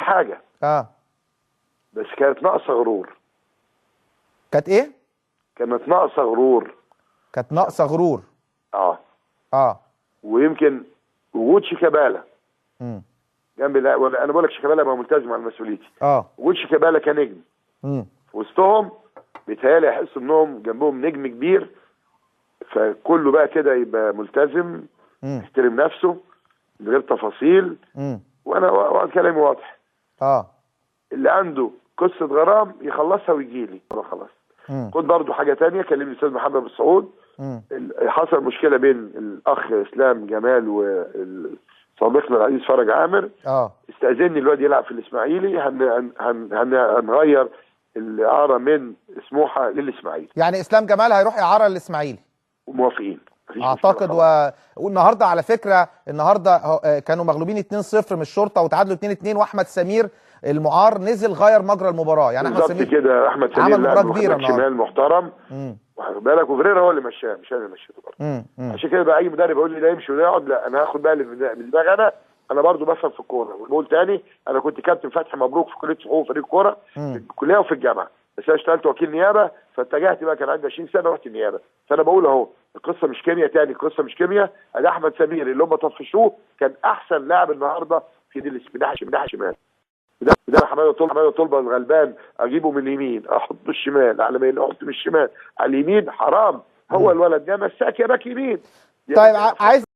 حاجه بس كانت ناقصه غرور. كانت ايه؟ كانت ناقصه غرور. كانت ناقصه غرور. ويمكن وجود شيكابالا جنب انا بقول لك شيكابالا ما ملتزم على مسؤوليتي. وجود شيكابالا كنجم في وسطهم بيتهيألي يحسوا انهم جنبهم نجم كبير، فكله بقى كده يبقى ملتزم يحترم نفسه من غير تفاصيل. وانا كلامي واضح. اللي عنده قصه غرام يخلصها ويجي لي انا خلاص. خد برضه حاجه ثانيه، كلمني الاستاذ محمد بن سعود. حصل مشكله بين الاخ اسلام جمال وصديقنا العزيز فرج عامر. استاذني الواد يلعب في الاسماعيلي. هنغير الاعاره من سموحه للاسماعيلي. يعني اسلام جمال هيروح اعاره للاسماعيلي؟ وموافقين اعتقد. والنهارده على فكره النهارده كانوا مغلوبين 2-0 من الشرطه وتعادلوا 2-2، واحمد سمير المعار نزل غير مجرى المباراه. يعني احمد سمير كده، احمد سمير عمل مباراه كبيره شمال محترم. واخد بالك، وفريرا هو اللي مشاه مش انا اللي مشيته برضه. عشان كده بقى اي مدرب يقول لي ده يمشي وده يقعد، لا انا هاخد بالي من دماغي. انا برضه بفهم في الكوره. وبقول تاني، انا كنت كابتن فتحي مبروك في كليه صحوف فريق كوره في الكليه وفي الجامعه، بس انا اشتغلت وكيل نيابه فاتجهت بقى، كان عندي 20 سنه رحت النيابه. فانا بقول اهو القصه مش كيمياء تاني، القصه مش كيمياء. ادي احمد سمير اللي هم طفشوه كان احسن لاعب النهارده في دي ناحيه شمال. ده حماده طلبه الغلبان اجيبه من اليمين احطه الشمال، على ما احطه من الشمال على اليمين حرام. هو الولد ده مساك يا باك يمين. طيب عايز